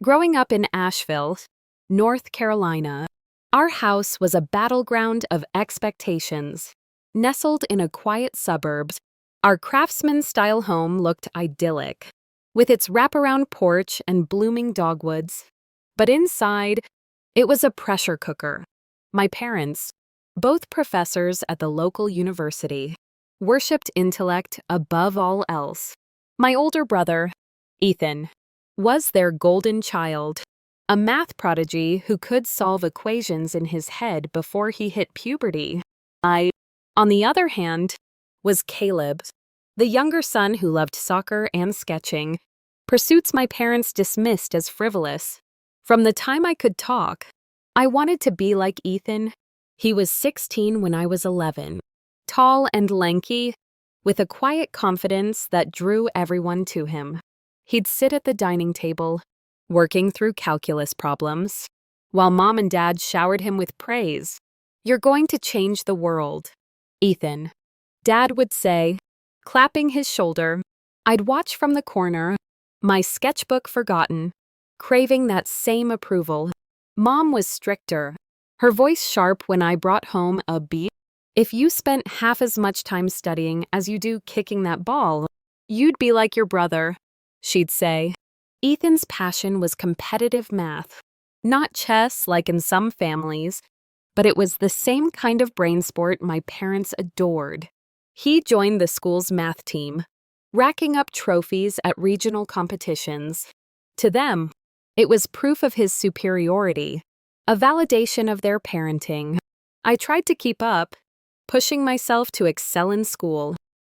Growing up in Asheville, North Carolina, our house was a battleground of expectations. Nestled in a quiet suburb, our craftsman-style home looked idyllic, with its wraparound porch and blooming dogwoods. But inside, it was a pressure cooker. My parents, both professors at the local university, worshipped intellect above all else. My older brother, Ethan, was their golden child, a math prodigy who could solve equations in his head before he hit puberty. On the other hand, was Caleb, the younger son who loved soccer and sketching, pursuits my parents dismissed as frivolous. From the time I could talk, I wanted to be like Ethan. He was 16 when I was 11, tall and lanky, with a quiet confidence that drew everyone to him. He'd sit at the dining table, working through calculus problems, while Mom and Dad showered him with praise. "You're going to change the world, Ethan," Dad would say, clapping his shoulder. I'd watch from the corner, my sketchbook forgotten, craving that same approval. Mom was stricter, her voice sharp when I brought home a B. "If you spent half as much time studying as you do kicking that ball, you'd be like your brother," she'd say. Ethan's passion was competitive math, not chess like in some families, but it was the same kind of brain sport my parents adored. He joined the school's math team, racking up trophies at regional competitions. To them, it was proof of his superiority, a validation of their parenting. I tried to keep up, pushing myself to excel in school,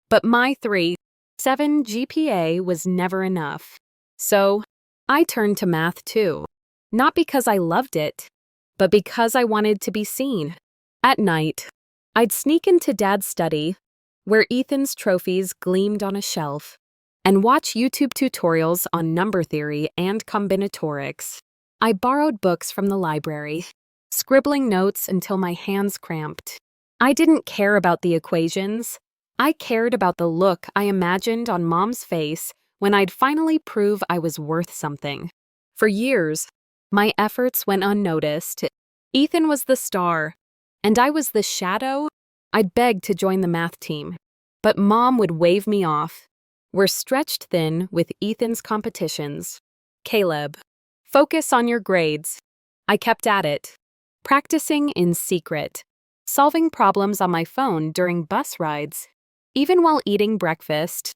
but my 3.7 GPA was never enough. So, I turned to math too, not because I loved it, but because I wanted to be seen. At night, I'd sneak into Dad's study, where Ethan's trophies gleamed on a shelf, and watch YouTube tutorials on number theory and combinatorics. I borrowed books from the library, scribbling notes until my hands cramped. I didn't care about the equations. I cared about the look I imagined on Mom's face when I'd finally prove I was worth something. For years, my efforts went unnoticed. Ethan was the star, and I was the shadow. I'd begged to join the math team, but Mom would wave me off. "We're stretched thin with Ethan's competitions. Caleb, focus on your grades." I kept at it, practicing in secret, solving problems on my phone during bus rides, even while eating breakfast.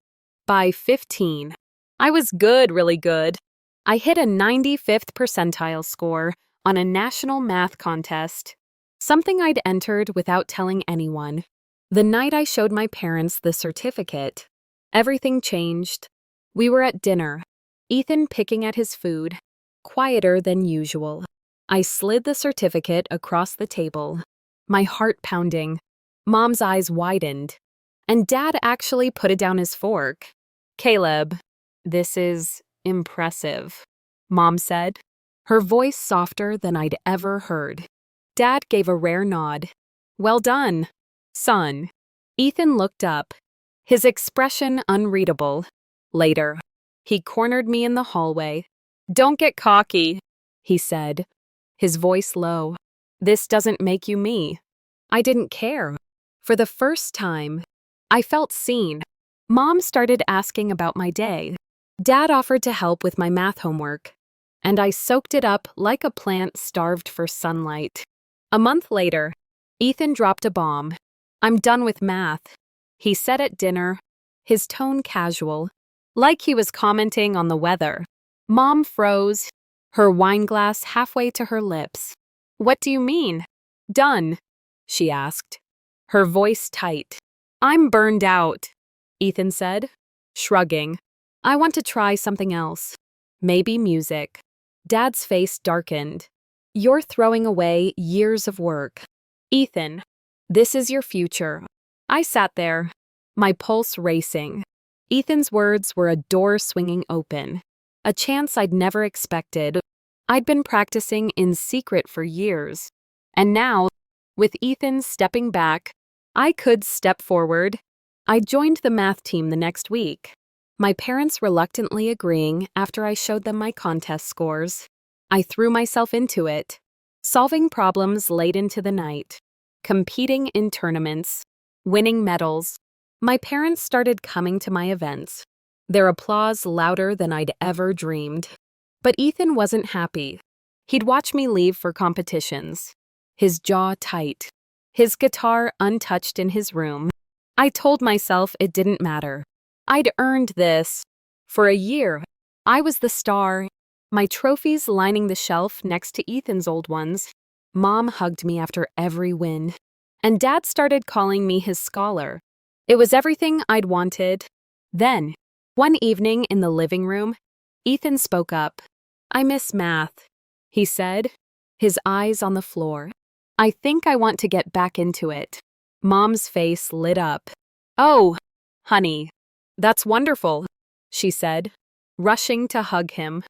By 15, I was good, really good. I hit a 95th percentile score on a national math contest, something I'd entered without telling anyone. The night I showed my parents the certificate, everything changed. We were at dinner, Ethan picking at his food, quieter than usual. I slid the certificate across the table, my heart pounding. Mom's eyes widened, and Dad actually put it down his fork. "Caleb, this is impressive," Mom said, her voice softer than I'd ever heard. Dad gave a rare nod. "Well done, son." Ethan looked up, his expression unreadable. Later, he cornered me in the hallway. "Don't get cocky," he said, his voice low. "This doesn't make you me." I didn't care. For the first time, I felt seen. Mom started asking about my day. Dad offered to help with my math homework, and I soaked it up like a plant starved for sunlight. A month later, Ethan dropped a bomb. "I'm done with math," he said at dinner, his tone casual, like he was commenting on the weather. Mom froze, her wine glass halfway to her lips. "What do you mean, done?" she asked, her voice tight. "I'm burned out," Ethan said, shrugging. "I want to try something else. Maybe music." Dad's face darkened. "You're throwing away years of work. Ethan, this is your future." I sat there, my pulse racing. Ethan's words were a door swinging open, a chance I'd never expected. I'd been practicing in secret for years, and now, with Ethan stepping back, I could step forward. I joined the math team the next week, my parents reluctantly agreeing after I showed them my contest scores. I threw myself into it, solving problems late into the night, competing in tournaments, winning medals. My parents started coming to my events, their applause louder than I'd ever dreamed. But Ethan wasn't happy. He'd watch me leave for competitions, his jaw tight, his guitar untouched in his room. I told myself it didn't matter. I'd earned this. For a year, I was the star, my trophies lining the shelf next to Ethan's old ones. Mom hugged me after every win, and Dad started calling me his scholar. It was everything I'd wanted. Then, one evening in the living room, Ethan spoke up. "I miss math," he said, his eyes on the floor. "I think I want to get back into it." Mom's face lit up. "Oh, honey, that's wonderful," she said, rushing to hug him.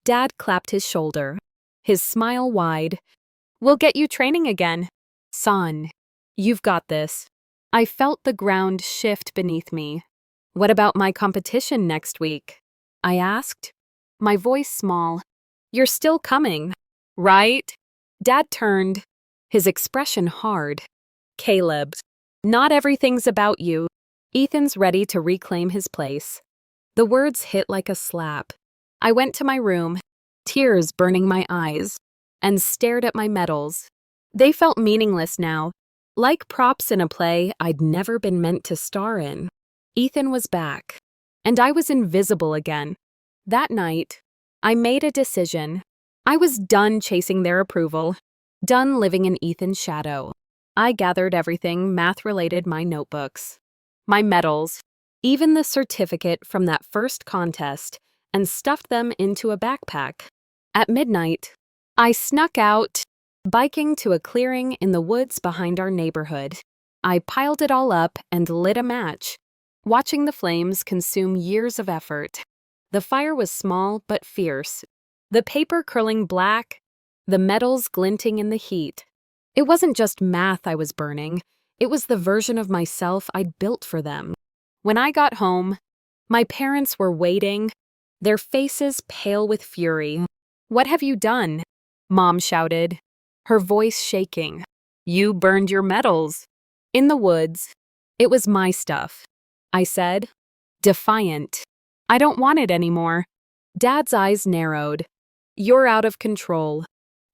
Dad clapped his shoulder, his smile wide. "We'll get you training again. Son, you've got this." I felt the ground shift beneath me. "What about my competition next week?" I asked, my voice small. "You're still coming, right?" Dad turned, his expression hard. "Caleb, not everything's about you. Ethan's ready to reclaim his place." The words hit like a slap. I went to my room, tears burning my eyes, and stared at my medals. They felt meaningless now, like props in a play I'd never been meant to star in. Ethan was back, and I was invisible again. That night, I made a decision. I was done chasing their approval, done living in Ethan's shadow. I gathered everything math-related, my notebooks, my medals, even the certificate from that first contest, and stuffed them into a backpack. At midnight, I snuck out, biking to a clearing in the woods behind our neighborhood. I piled it all up and lit a match, watching the flames consume years of effort. The fire was small but fierce, the paper curling black, the metals glinting in the heat. It wasn't just math I was burning, it was the version of myself I'd built for them. When I got home, my parents were waiting, their faces pale with fury. "What have you done?" Mom shouted, her voice shaking. "You burned your medals." "In the woods. It was my stuff," I said, defiant. "I don't want it anymore." Dad's eyes narrowed. "You're out of control,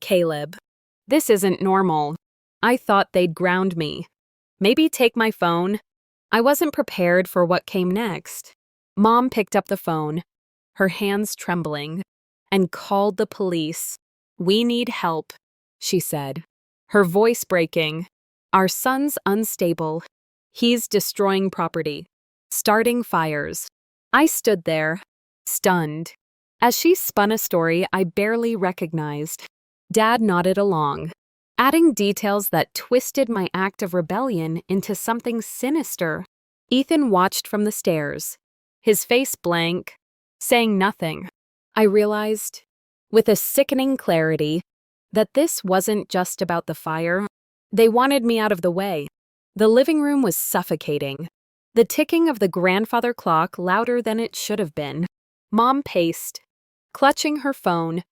Caleb. This isn't normal." I thought they'd ground me. Maybe take my phone. I wasn't prepared for what came next. Mom picked up the phone, her hands trembling, and called the police. "We need help," she said, her voice breaking. "Our son's unstable. He's destroying property, starting fires." I stood there, stunned, as she spun a story I barely recognized. Dad nodded along, adding details that twisted my act of rebellion into something sinister. Ethan watched from the stairs, his face blank, saying nothing. I realized, with a sickening clarity, that this wasn't just about the fire. They wanted me out of the way. The living room was suffocating, the ticking of the grandfather clock louder than it should have been. Mom paced, clutching her phone,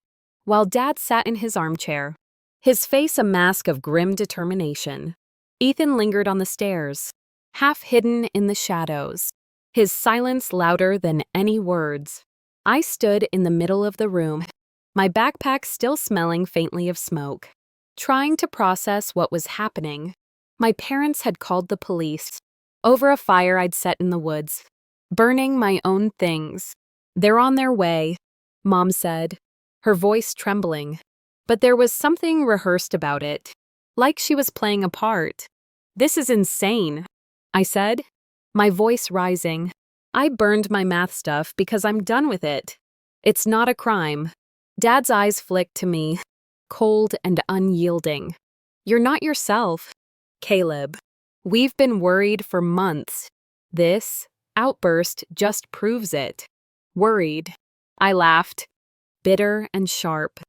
while Dad sat in his armchair, his face a mask of grim determination. Ethan lingered on the stairs, half hidden in the shadows, his silence louder than any words. I stood in the middle of the room, my backpack still smelling faintly of smoke, trying to process what was happening. My parents had called the police over a fire I'd set in the woods, burning my own things. "They're on their way," Mom said, her voice trembling. But there was something rehearsed about it, like she was playing a part. "This is insane," I said, my voice rising. "I burned my math stuff because I'm done with it. It's not a crime." Dad's eyes flicked to me, cold and unyielding. "You're not yourself, Caleb. We've been worried for months. This outburst just proves it." "Worried?" I laughed, bitter and sharp.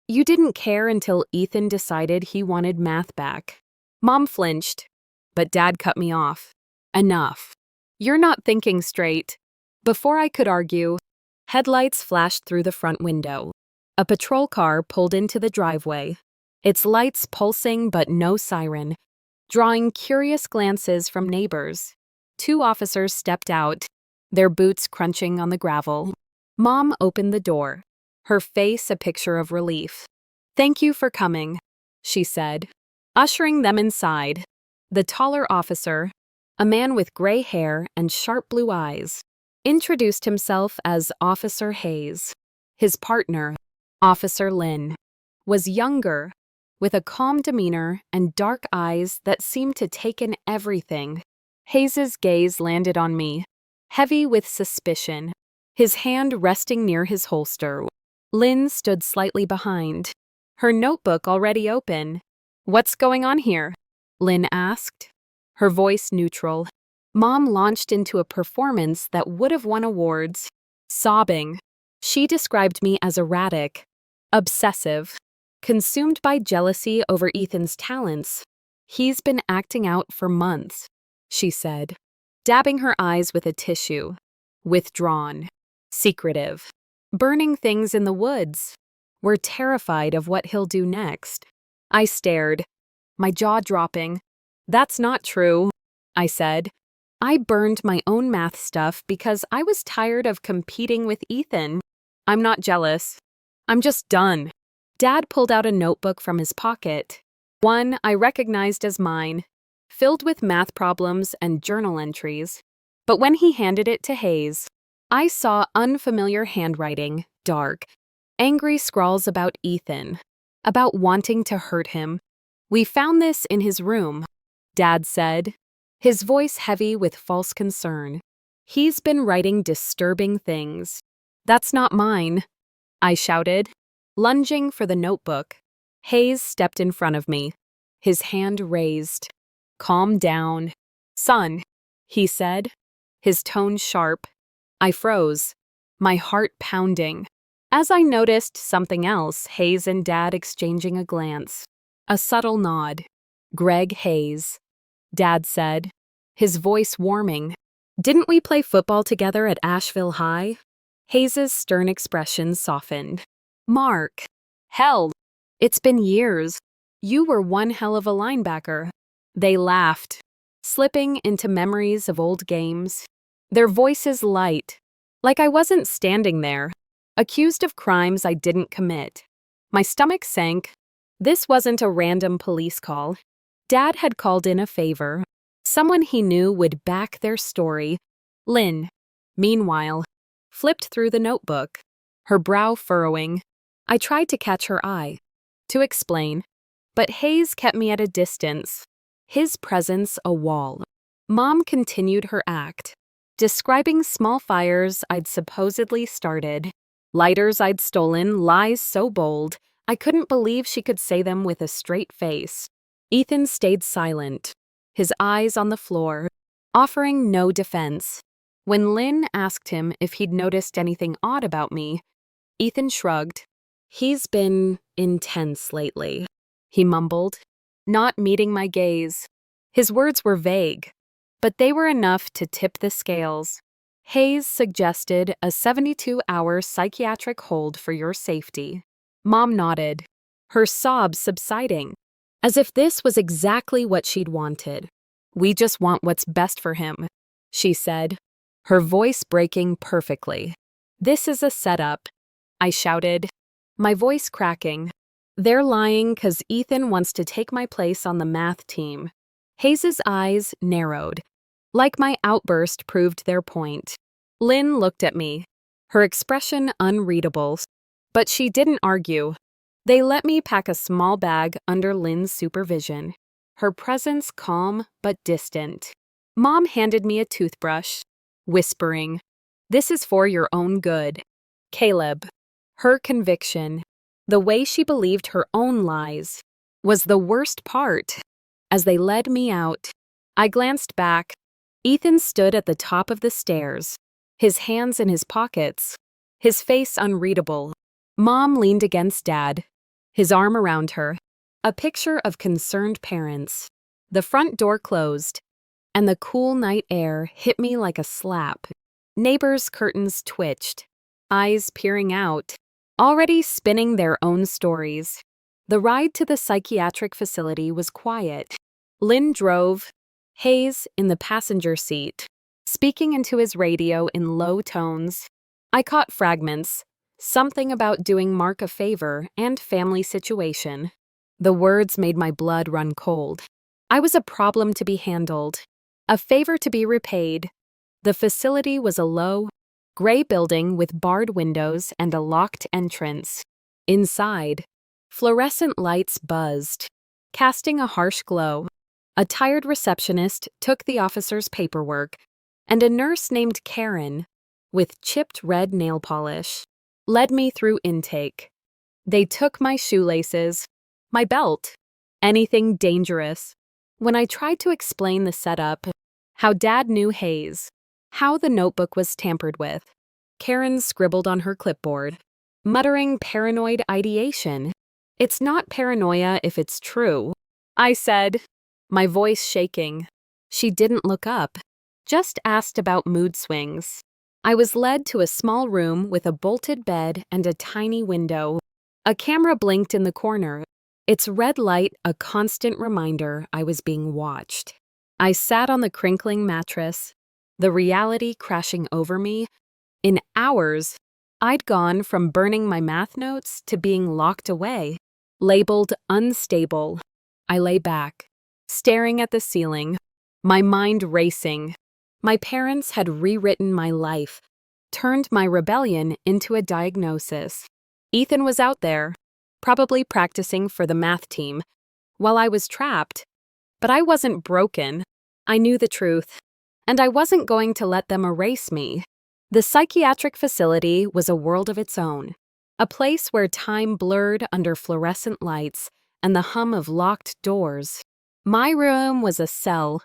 "You didn't care until Ethan decided he wanted math back." Mom flinched, but Dad cut me off. "Enough. You're not thinking straight. Before I could argue, headlights flashed through the front window. A patrol car pulled into the driveway, its lights pulsing but no siren, drawing curious glances from neighbors. 2 officers stepped out, their boots crunching on the gravel. Mom opened the door, her face a picture of relief. "Thank you for coming," she said, ushering them inside. The taller officer, a man with gray hair and sharp blue eyes, introduced himself as Officer Hayes. His partner, Officer Lynn, was younger, with a calm demeanor and dark eyes that seemed to take in everything. Hayes's gaze landed on me, heavy with suspicion, his hand resting near his holster. Lynn stood slightly behind, her notebook already open. "What's going on here?" Lynn asked, her voice neutral. Mom launched into a performance that would have won awards. Sobbing, she described me as erratic, obsessive, consumed by jealousy over Ethan's talents. "He's been acting out for months," she said, dabbing her eyes with a tissue. "Withdrawn, secretive, burning things in the woods. We're terrified of what he'll do next." I stared, my jaw dropping. "That's not true," I said. "I burned my own math stuff because I was tired of competing with Ethan. I'm not jealous. I'm just done." Dad pulled out a notebook from his pocket, one I recognized as mine, filled with math problems and journal entries. But when he handed it to Hayes, I saw unfamiliar handwriting, dark, angry scrawls about Ethan, about wanting to hurt him. "We found this in his room," Dad said, his voice heavy with false concern. "He's been writing disturbing things." "That's not mine," I shouted, lunging for the notebook. Hayes stepped in front of me, his hand raised. "Calm down, son," he said, his tone sharp. I froze, my heart pounding, as I noticed something else, Hayes and Dad exchanging a glance. A subtle nod. "Greg Hayes," Dad said, his voice warming. "Didn't we play football together at Asheville High?" Hayes's stern expression softened. "Mark, hell, it's been years. You were one hell of a linebacker." They laughed, slipping into memories of old games, their voices light, like I wasn't standing there, accused of crimes I didn't commit. My stomach sank. This wasn't a random police call. Dad had called in a favor. Someone he knew would back their story. Lynn, meanwhile, flipped through the notebook, her brow furrowing. I tried to catch her eye, to explain, but Hayes kept me at a distance, his presence a wall. Mom continued her act, describing small fires I'd supposedly started, lighters I'd stolen, lies so bold, I couldn't believe she could say them with a straight face. Ethan stayed silent, his eyes on the floor, offering no defense. When Lynn asked him if he'd noticed anything odd about me, Ethan shrugged. "He's been intense lately," he mumbled, not meeting my gaze. His words were vague, but they were enough to tip the scales. Hayes suggested a 72-hour psychiatric hold for your safety. Mom nodded, her sobs subsiding, as if this was exactly what she'd wanted. "We just want what's best for him," she said, her voice breaking perfectly. "This is a setup," I shouted, my voice cracking. "They're lying 'cause Ethan wants to take my place on the math team." Hayes's eyes narrowed, like my outburst proved their point. Lynn looked at me, her expression unreadable, but she didn't argue. They let me pack a small bag under Lynn's supervision, her presence calm but distant. Mom handed me a toothbrush, whispering, "This is for your own good." Caleb, her conviction, the way she believed her own lies, was the worst part. As they led me out, I glanced back. Ethan stood at the top of the stairs, his hands in his pockets, his face unreadable. Mom leaned against Dad, his arm around her, a picture of concerned parents. The front door closed, and the cool night air hit me like a slap. Neighbors' curtains twitched, eyes peering out, already spinning their own stories. The ride to the psychiatric facility was quiet. Lynn drove, Hayes in the passenger seat, speaking into his radio in low tones. I caught fragments, something about doing Mark a favor and family situation. The words made my blood run cold. I was a problem to be handled, a favor to be repaid. The facility was a low, gray building with barred windows and a locked entrance. Inside, fluorescent lights buzzed, casting a harsh glow. A tired receptionist took the officer's paperwork, and a nurse named Karen, with chipped red nail polish, led me through intake. They took my shoelaces, my belt, anything dangerous. When I tried to explain the setup, how Dad knew Hayes, how the notebook was tampered with, Karen scribbled on her clipboard, muttering paranoid ideation. "It's not paranoia if it's true," I said, my voice shaking. She didn't look up, just asked about mood swings. I was led to a small room with a bolted bed and a tiny window. A camera blinked in the corner, its red light a constant reminder I was being watched. I sat on the crinkling mattress, the reality crashing over me. In hours, I'd gone from burning my math notes to being locked away, labeled unstable. I lay back, staring at the ceiling, my mind racing. My parents had rewritten my life, turned my rebellion into a diagnosis. Ethan was out there, probably practicing for the math team, while I was trapped. But I wasn't broken. I knew the truth, and I wasn't going to let them erase me. The psychiatric facility was a world of its own, a place where time blurred under fluorescent lights and the hum of locked doors. My room was a cell,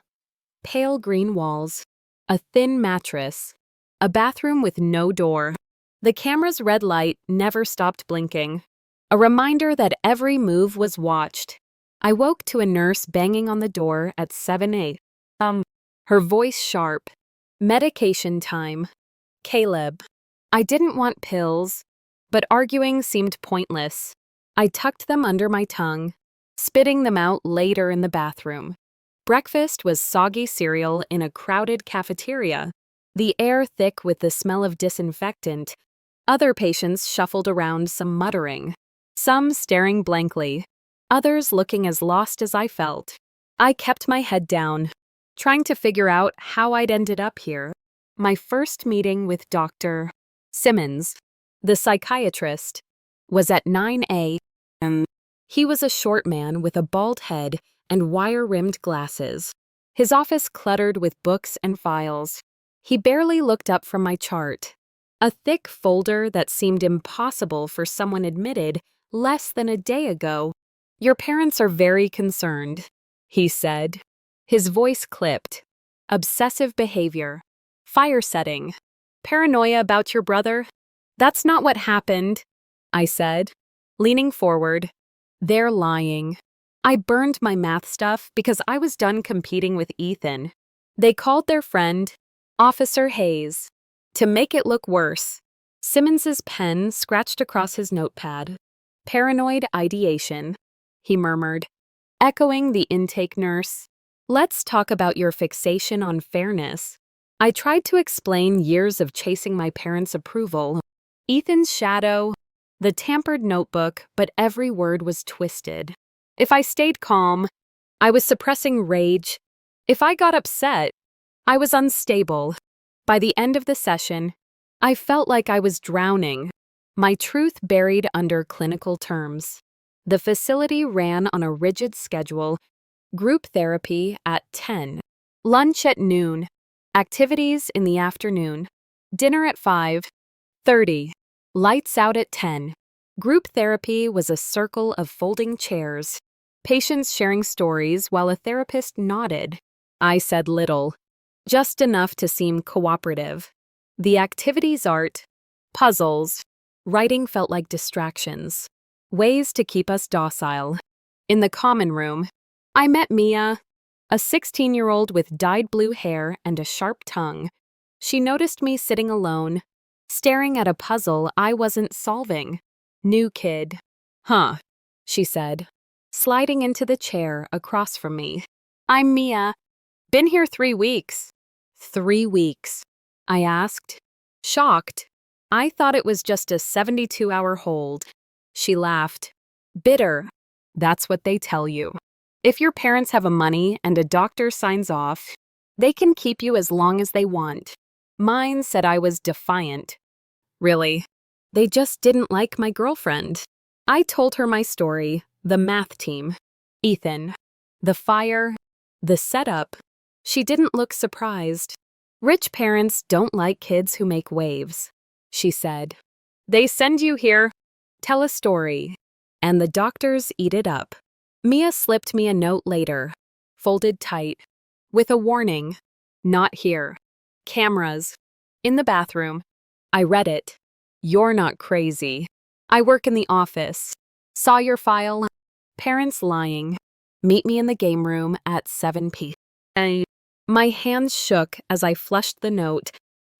pale green walls, a thin mattress, a bathroom with no door. The camera's red light never stopped blinking, a reminder that every move was watched. I woke to a nurse banging on the door at 7 a.m. Her voice sharp. Medication time. Caleb. I didn't want pills, but arguing seemed pointless. I tucked them under my tongue, spitting them out later in the bathroom. Breakfast was soggy cereal in a crowded cafeteria, the air thick with the smell of disinfectant. Other patients shuffled around, some muttering, some staring blankly, others looking as lost as I felt. I kept my head down, trying to figure out how I'd ended up here. My first meeting with Dr. Simmons, the psychiatrist, was at 9 a.m. He was a short man with a bald head and wire-rimmed glasses, his office cluttered with books and files. He barely looked up from my chart, a thick folder that seemed impossible for someone admitted less than a day ago. "Your parents are very concerned," he said. His voice clipped. "Obsessive behavior. Fire setting. Paranoia about your brother." "That's not what happened," I said, leaning forward. "They're lying. I burned my math stuff because I was done competing with Ethan. They called their friend, Officer Hayes, to make it look worse." Simmons's pen scratched across his notepad. "Paranoid ideation," he murmured, echoing the intake nurse. "Let's talk about your fixation on fairness." I tried to explain years of chasing my parents' approval. Ethan's shadow, the tampered notebook, but every word was twisted. If I stayed calm, I was suppressing rage. If I got upset, I was unstable. By the end of the session, I felt like I was drowning, my truth buried under clinical terms. The facility ran on a rigid schedule: group therapy at 10, lunch at noon, activities in the afternoon, dinner at 5:30, lights out at 10. Group therapy was a circle of folding chairs, patients sharing stories while a therapist nodded. I said little, just enough to seem cooperative. The activities art, puzzles, writing felt like distractions, ways to keep us docile. In the common room, I met Mia, a 16-year-old with dyed blue hair and a sharp tongue. She noticed me sitting alone, staring at a puzzle I wasn't solving. New kid. Huh, she said, sliding into the chair across from me. I'm Mia. Been here 3 weeks. 3 weeks, I asked, shocked. I thought it was just a 72-hour hold. She laughed. Bitter. That's what they tell you. If your parents have a money and a doctor signs off, they can keep you as long as they want. Mine said I was defiant. Really? They just didn't like my girlfriend. I told her my story, the math team, Ethan, the fire, the setup. She didn't look surprised. Rich parents don't like kids who make waves, she said. They send you here, tell a story, and the doctors eat it up. Mia slipped me a note later, folded tight, with a warning, not here. Cameras. In the bathroom. I read it. You're not crazy. I work in the office. Saw your file. Parents lying. Meet me in the game room at 7 p.m. My hands shook as I flushed the note,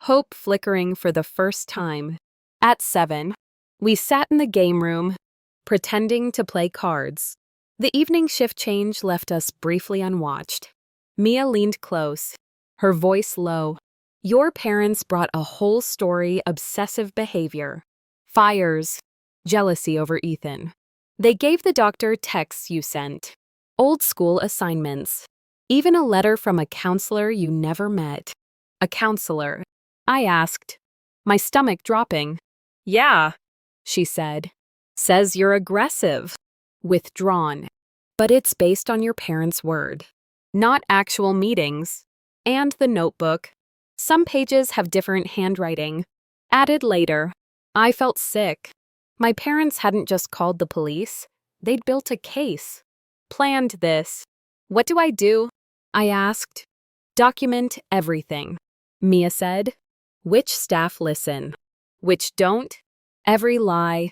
hope flickering for the first time. At 7, we sat in the game room, pretending to play cards. The evening shift change left us briefly unwatched. Mia leaned close, her voice low. Your parents brought a whole story obsessive behavior. Fires. Jealousy over Ethan. They gave the doctor texts you sent. Old school assignments. Even a letter from a counselor you never met. A counselor. I asked, my stomach dropping. Yeah, she said. Says you're aggressive. Withdrawn. But it's based on your parents' word. Not actual meetings. And the notebook. Some pages have different handwriting. Added later. I felt sick. My parents hadn't just called the police. They'd built a case. Planned this. What do I do? I asked. Document everything. Mia said. Which staff listen? Which don't? Every lie.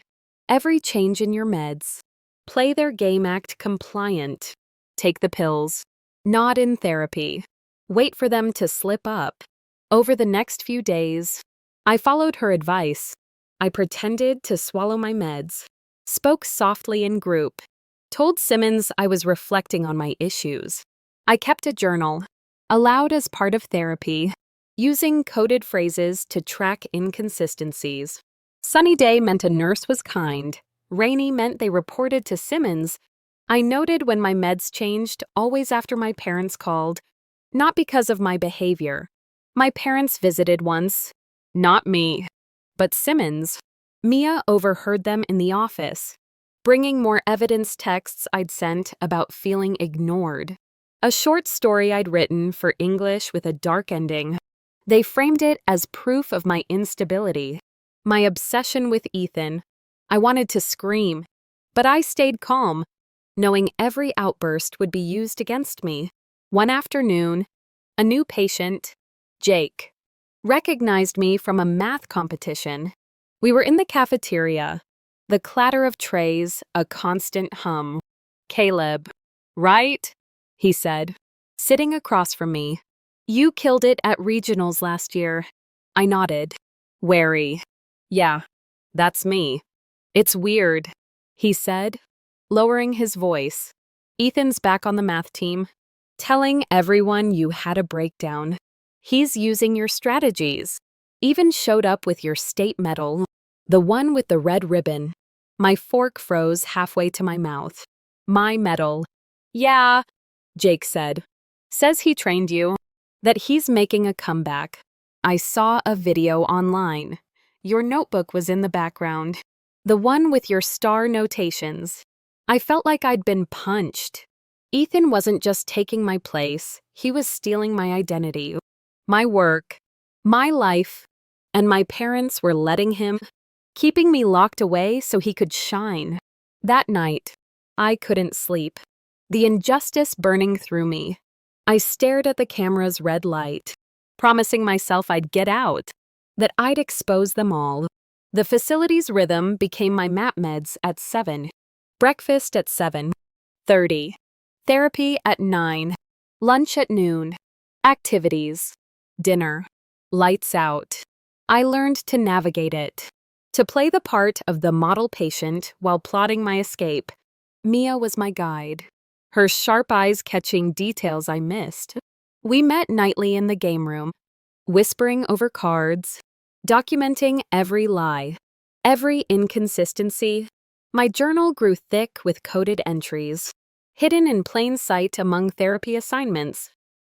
Every change in your meds. Play their game act compliant. Take the pills. Not in therapy. Wait for them to slip up. Over the next few days, I followed her advice. I pretended to swallow my meds, spoke softly in group, told Simmons I was reflecting on my issues. I kept a journal, allowed as part of therapy, using coded phrases to track inconsistencies. Sunny day meant a nurse was kind. Rainy meant they reported to Simmons. I noted when my meds changed, always after my parents called, not because of my behavior. My parents visited once. Not me. But Simmons. Mia overheard them in the office, bringing more evidence texts I'd sent about feeling ignored. A short story I'd written for English with a dark ending. They framed it as proof of my instability, my obsession with Ethan. I wanted to scream, but I stayed calm, knowing every outburst would be used against me. One afternoon, a new patient, Jake, recognized me from a math competition. We were in the cafeteria, the clatter of trays, a constant hum. Caleb, right? He said, sitting across from me. You killed it at regionals last year. I nodded, wary. Yeah, that's me. It's weird, he said, lowering his voice. Ethan's back on the math team, telling everyone you had a breakdown. He's using your strategies. Even showed up with your state medal, the one with the red ribbon. My fork froze halfway to my mouth. My medal. Yeah, Jake said. Says he trained you. That he's making a comeback. I saw a video online. Your notebook was in the background. The one with your star notations. I felt like I'd been punched. Ethan wasn't just taking my place, he was stealing my identity. My work, my life, and my parents were letting him, keeping me locked away so he could shine. That night, I couldn't sleep. The injustice burning through me. I stared at the camera's red light, promising myself I'd get out, that I'd expose them all. The facility's rhythm became my map meds at 7, breakfast at 7:30, therapy at 9, lunch at noon, activities, dinner. Lights out. I learned to navigate it. To play the part of the model patient while plotting my escape, Mia was my guide, her sharp eyes catching details I missed. We met nightly in the game room, whispering over cards, documenting every lie, every inconsistency. My journal grew thick with coded entries, hidden in plain sight among therapy assignments.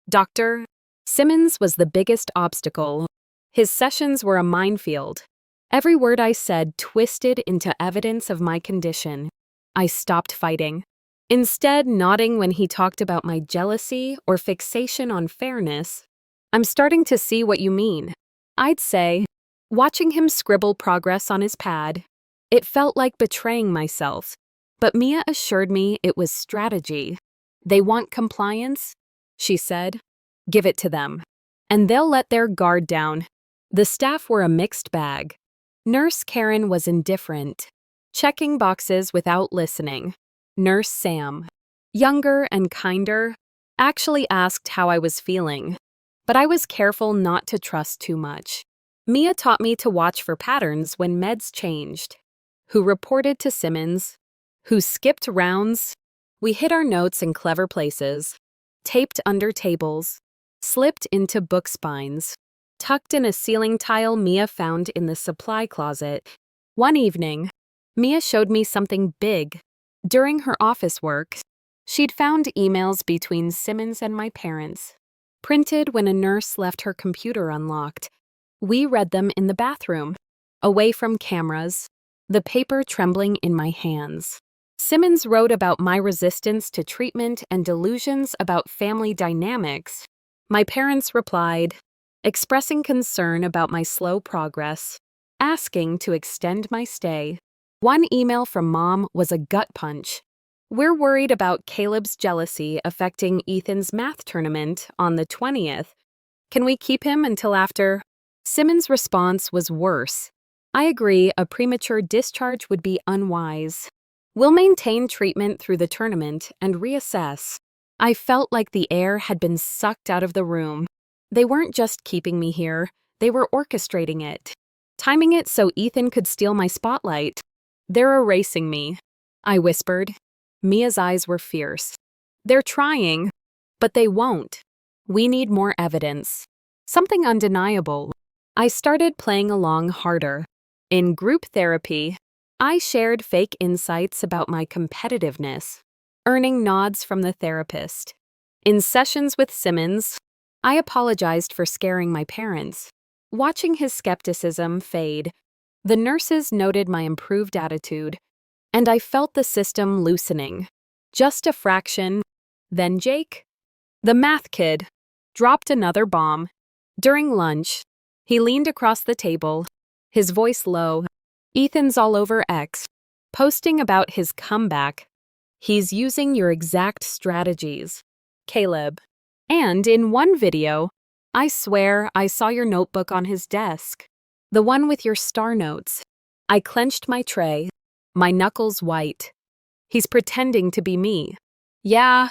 Dr. Simmons was the biggest obstacle. His sessions were a minefield. Every word I said twisted into evidence of my condition. I stopped fighting, instead nodding when he talked about my jealousy or fixation on fairness. "I'm starting to see what you mean," I'd say, watching him scribble progress on his pad. It felt like betraying myself, but Mia assured me it was strategy. "They want compliance," she said. "Give it to them, and they'll let their guard down." The staff were a mixed bag. Nurse Karen was indifferent, checking boxes without listening. Nurse Sam, younger and kinder, actually asked how I was feeling, but I was careful not to trust too much. Mia taught me to watch for patterns when meds changed. Who reported to Simmons? Who skipped rounds? We hid our notes in clever places, taped under tables, slipped into book spines, tucked in a ceiling tile Mia found in the supply closet. One evening, Mia showed me something big. During her office work, she'd found emails between Simmons and my parents, printed when a nurse left her computer unlocked. We read them in the bathroom, away from cameras, the paper trembling in my hands. Simmons wrote about my resistance to treatment and delusions about family dynamics. My parents replied, expressing concern about my slow progress, asking to extend my stay. One email from Mom was a gut punch. "We're worried about Caleb's jealousy affecting Ethan's math tournament on the 20th. Can we keep him until after?" Simmons' response was worse. "I agree, a premature discharge would be unwise. We'll maintain treatment through the tournament and reassess." I felt like the air had been sucked out of the room. They weren't just keeping me here, they were orchestrating it, timing it so Ethan could steal my spotlight. "They're erasing me," I whispered. Mia's eyes were fierce. "They're trying, but they won't. We need more evidence. Something undeniable." I started playing along harder. In group therapy, I shared fake insights about my competitiveness, earning nods from the therapist. In sessions with Simmons, I apologized for scaring my parents. Watching his skepticism fade, the nurses noted my improved attitude, and I felt the system loosening. Just a fraction. Then Jake, the math kid, dropped another bomb. During lunch, he leaned across the table, his voice low. "Ethan's all over X, posting about his comeback. He's using your exact strategies, Caleb. And in one video, I swear I saw your notebook on his desk. The one with your star notes." I clenched my tray, my knuckles white. "He's pretending to be me." "Yeah,"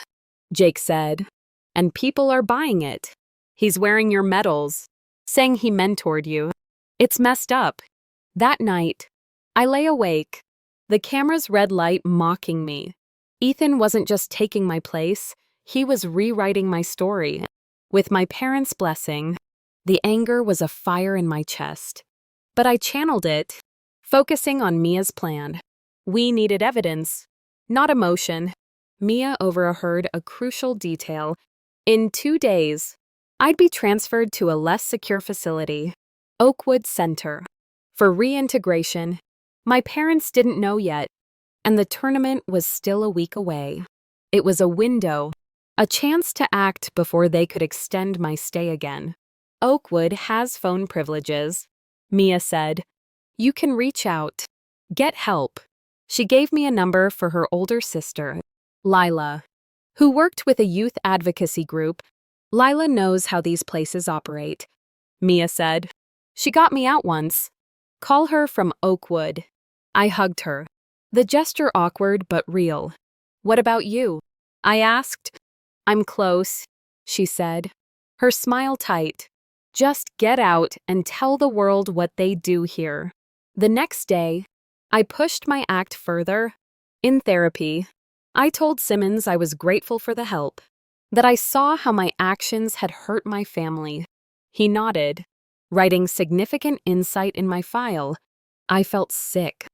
Jake said, "and people are buying it. He's wearing your medals, saying he mentored you. It's messed up." That night, I lay awake, the camera's red light mocking me. Ethan wasn't just taking my place, he was rewriting my story. With my parents' blessing, the anger was a fire in my chest. But I channeled it, focusing on Mia's plan. We needed evidence, not emotion. Mia overheard a crucial detail. In 2 days, I'd be transferred to a less secure facility, Oakwood Center, for reintegration. My parents didn't know yet, and the tournament was still a week away. It was a window, a chance to act before they could extend my stay again. "Oakwood has phone privileges," Mia said. "You can reach out. Get help." She gave me a number for her older sister, Lila, who worked with a youth advocacy group. "Lila knows how these places operate," Mia said. "She got me out once. Call her from Oakwood." I hugged her, the gesture awkward but real. "What about you?" I asked. "I'm close," she said, her smile tight. Just get out and tell the world what they do here. The next day, I pushed my act further. In therapy, I told Simmons I was grateful for the help, that I saw how my actions had hurt my family. He nodded, writing significant insight in my file. I felt sick,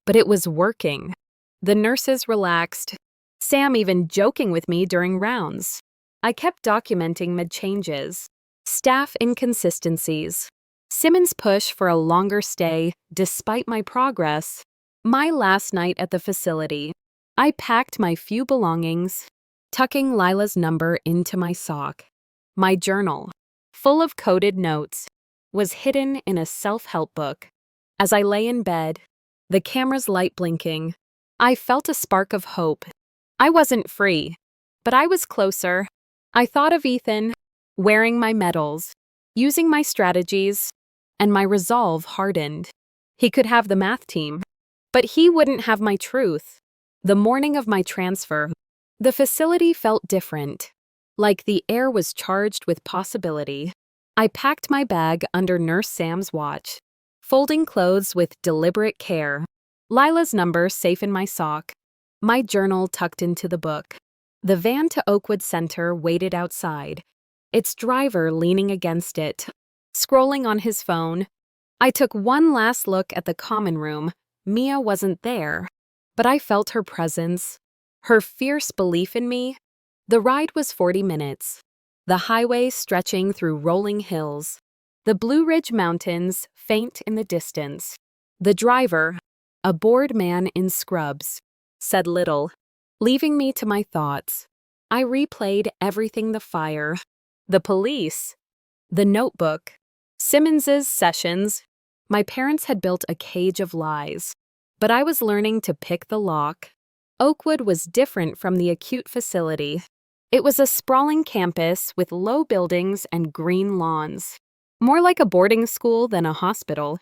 but it was working. The nurses relaxed, Sam even joking with me during rounds. I kept documenting mid-changes, staff inconsistencies, Simmons' push for a longer stay despite my progress. My last night at the facility, I packed my few belongings, tucking Lila's number into my sock. My journal, full of coded notes, was hidden in a self-help book. As I lay in bed, the camera's light blinking, I felt a spark of hope. I wasn't free, but I was closer. I thought of Ethan, wearing my medals, using my strategies, and my resolve hardened. He could have the math team, but he wouldn't have my truth. The morning of my transfer, the facility felt different, like the air was charged with possibility. I packed my bag under Nurse Sam's watch, folding clothes with deliberate care, Lila's number safe in my sock, my journal tucked into the book. The van to Oakwood Center waited outside, its driver leaning against it, scrolling on his phone. I took one last look at the common room. Mia wasn't there, but I felt her presence, her fierce belief in me. The ride was 40 minutes, the highway stretching through rolling hills, the Blue Ridge Mountains faint in the distance. The driver, a bored man in scrubs, said little, leaving me to my thoughts. I replayed everything: the fire, the police, the notebook, Simmons's sessions. My parents had built a cage of lies, but I was learning to pick the lock. Oakwood was different from the acute facility. It was a sprawling campus with low buildings and green lawns, more like a boarding school than a hospital.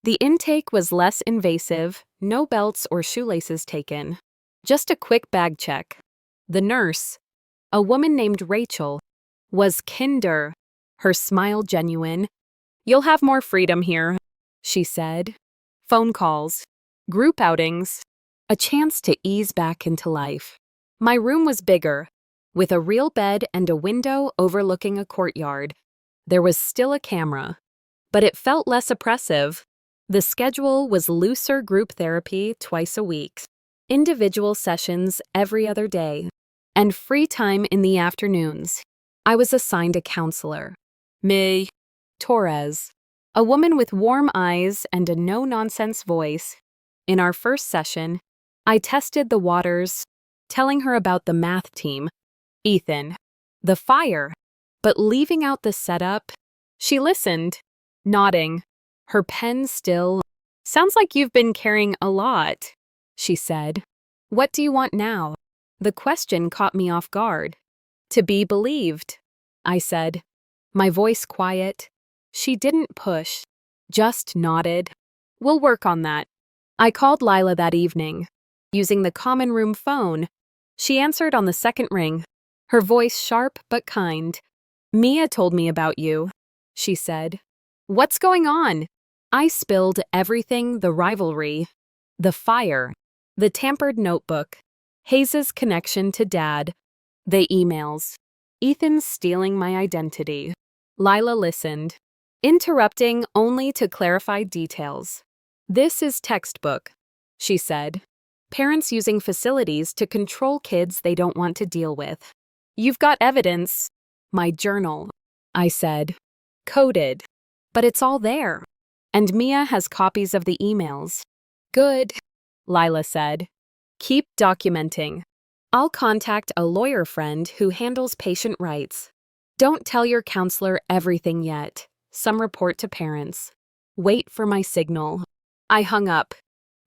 The intake was less invasive, no belts or shoelaces taken, just a quick bag check. The nurse, a woman named Rachel, was kinder, her smile genuine. "You'll have more freedom here," she said. Phone calls, group outings, a chance to ease back into life. My room was bigger, with a real bed and a window overlooking a courtyard. There was still a camera, but it felt less oppressive. The schedule was looser: group therapy twice a week, individual sessions every other day, and free time in the afternoons. I was assigned a counselor, Ms. Torres, a woman with warm eyes and a no-nonsense voice. In our first session, I tested the waters, telling her about the math team, Ethan, the fire, but leaving out the setup. She listened, nodding, her pen still. "Sounds like you've been carrying a lot," she said. "What do you want now?" The question caught me off guard. "To be believed," I said, my voice quiet. She didn't push, just nodded. "We'll work on that." I called Lila that evening, using the common room phone. She answered on the second ring, her voice sharp but kind. "Mia told me about you," she said. "What's going on?" I spilled everything: the rivalry, the fire, the tampered notebook, Hayes's connection to Dad, the emails, Ethan stealing my identity. Lila listened, interrupting only to clarify details. "This is textbook," she said. "Parents using facilities to control kids they don't want to deal with." "You've got evidence." "My journal," I said. "Coded. But it's all there. And Mia has copies of the emails." "Good," Lila said. "Keep documenting. I'll contact a lawyer friend who handles patient rights. Don't tell your counselor everything yet. Some report to parents. Wait for my signal." I hung up,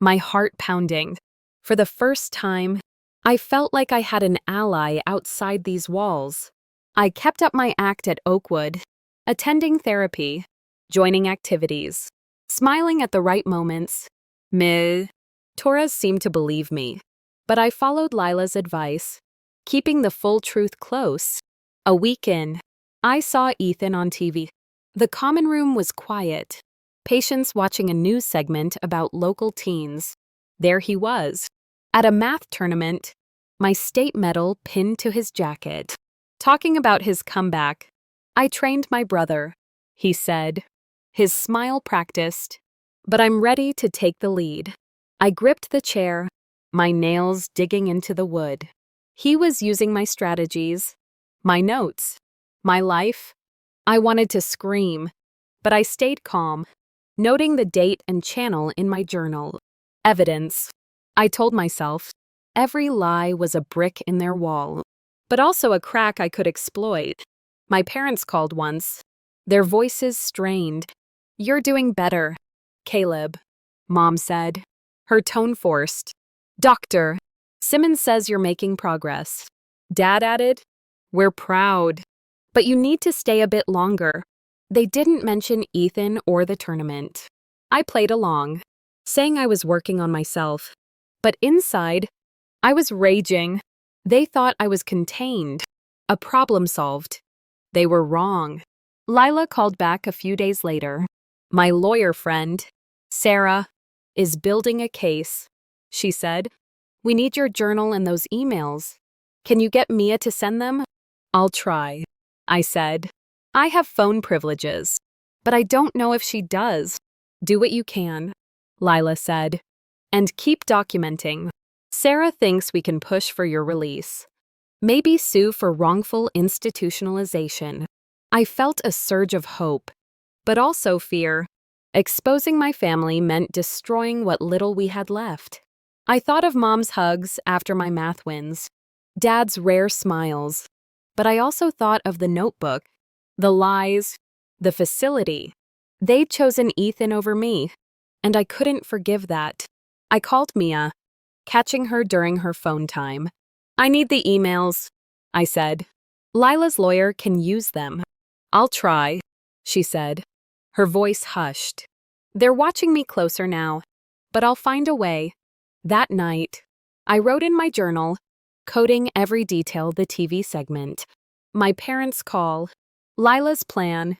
my heart pounding. For the first time, I felt like I had an ally outside these walls. I kept up my act at Oakwood, attending therapy, joining activities, smiling at the right moments. Ms. Torres seemed to believe me, but I followed Lila's advice, keeping the full truth close. A week in, I saw Ethan on TV. The common room was quiet. Patients watching a news segment about local teens. There he was, at a math tournament, my state medal pinned to his jacket. Talking about his comeback. I trained my brother, he said. His smile practiced. But I'm ready to take the lead. I gripped the chair, my nails digging into the wood. He was using my strategies, my notes, my life. I wanted to scream, but I stayed calm, noting the date and channel in my journal. Evidence. I told myself, every lie was a brick in their wall, but also a crack I could exploit. My parents called once, their voices strained. You're doing better, Caleb, Mom said, her tone forced. Doctor, Simmons says you're making progress. Dad added, we're proud, but you need to stay a bit longer. They didn't mention Ethan or the tournament. I played along, saying I was working on myself. But inside, I was raging. They thought I was contained, a problem solved. They were wrong. Lila called back a few days later. My lawyer friend, Sarah, is building a case, she said. We need your journal and those emails. Can you get Mia to send them? I'll try, I said. I have phone privileges, but I don't know if she does. Do what you can, Lila said. And keep documenting. Sarah thinks we can push for your release. Maybe sue for wrongful institutionalization. I felt a surge of hope, but also fear. Exposing my family meant destroying what little we had left. I thought of Mom's hugs after my math wins, Dad's rare smiles, but I also thought of the notebook, the lies, the facility. They'd chosen Ethan over me, and I couldn't forgive that. I called Mia, catching her during her phone time. I need the emails, I said. Lila's lawyer can use them. I'll try, she said. Her voice hushed. They're watching me closer now, but I'll find a way. That night, I wrote in my journal, coding every detail the TV segment. My parents' call, Lila's plan.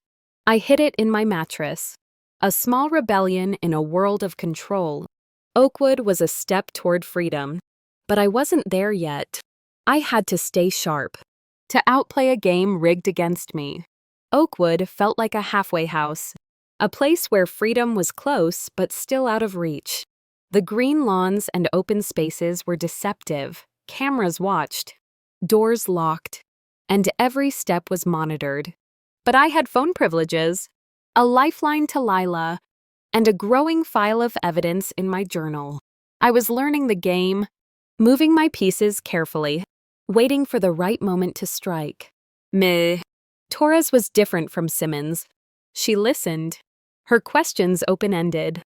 I hid it in my mattress. A small rebellion in a world of control. Oakwood was a step toward freedom, but I wasn't there yet. I had to stay sharp, to outplay a game rigged against me. Oakwood felt like a halfway house, a place where freedom was close but still out of reach. The green lawns and open spaces were deceptive. Cameras watched, doors locked, and every step was monitored. But I had phone privileges, a lifeline to Lila, and a growing file of evidence in my journal. I was learning the game, moving my pieces carefully, waiting for the right moment to strike. Meh. Torres was different from Simmons. She listened, her questions open-ended.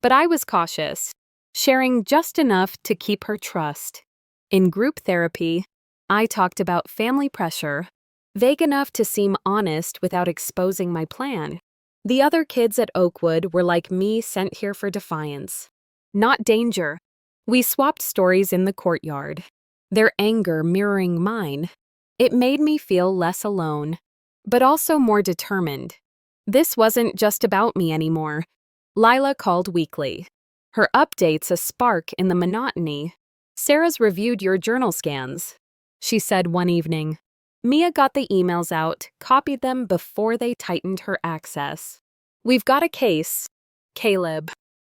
But I was cautious, sharing just enough to keep her trust. In group therapy, I talked about family pressure, vague enough to seem honest without exposing my plan. The other kids at Oakwood were like me, sent here for defiance, not danger. We swapped stories in the courtyard, their anger mirroring mine. It made me feel less alone, but also more determined. This wasn't just about me anymore. Lila called weekly, her updates a spark in the monotony. Sarah's reviewed your journal scans, she said one evening. Mia got the emails out, copied them before they tightened her access. We've got a case. Caleb,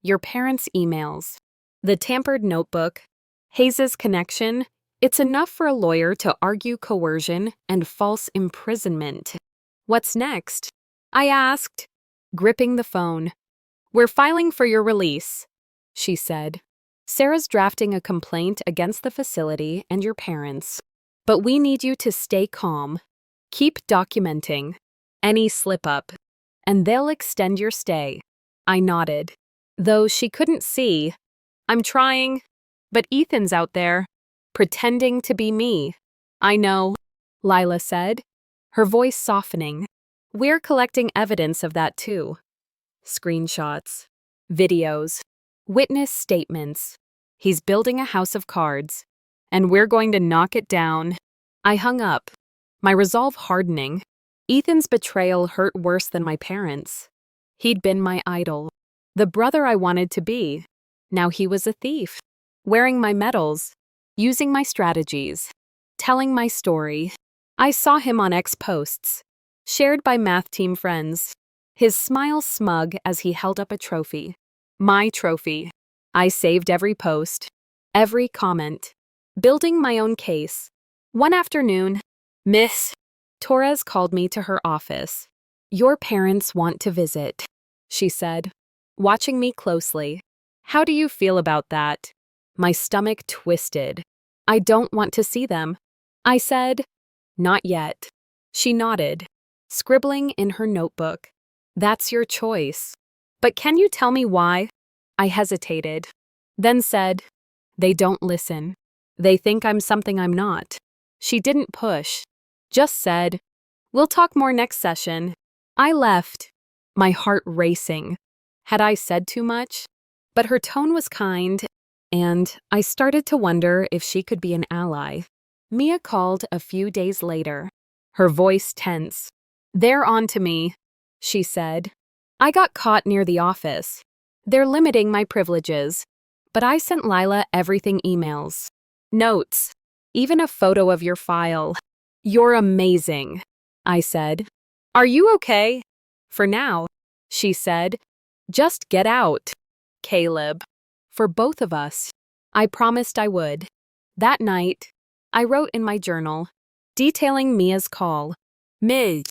your parents' emails, the tampered notebook, Hayes's connection. It's enough for a lawyer to argue coercion and false imprisonment. What's next? I asked, gripping the phone. We're filing for your release, she said. Sarah's drafting a complaint against the facility and your parents. But we need you to stay calm. Keep documenting any slip-up, and they'll extend your stay. I nodded, though she couldn't see. I'm trying, but Ethan's out there, pretending to be me. I know, Lila said, her voice softening. We're collecting evidence of that too. Screenshots, videos, witness statements. He's building a house of cards, and we're going to knock it down. I hung up, my resolve hardening. Ethan's betrayal hurt worse than my parents. He'd been my idol, the brother I wanted to be. Now he was a thief, wearing my medals, using my strategies, telling my story. I saw him on X posts, shared by math team friends, his smile smug as he held up a trophy. My trophy. I saved every post, every comment, building my own case. One afternoon, Miss Torres called me to her office. "Your parents want to visit," she said, watching me closely. "How do you feel about that?" My stomach twisted. "I don't want to see them," I said. "Not yet." She nodded, scribbling in her notebook. "That's your choice. But can you tell me why?" I hesitated, then said, "They don't listen. They think I'm something I'm not." She didn't push, just said, "We'll talk more next session." I left, my heart racing. Had I said too much? But her tone was kind, and I started to wonder if she could be an ally. Mia called a few days later, her voice tense. "They're on to me," she said. "I got caught near the office. They're limiting my privileges." But I sent Lila everything: emails, notes, even a photo of your file. "You're amazing," I said. "Are you okay?" "For now," she said. "Just get out, Caleb." For both of us, I promised I would. That night, I wrote in my journal, detailing Mia's call, Ms.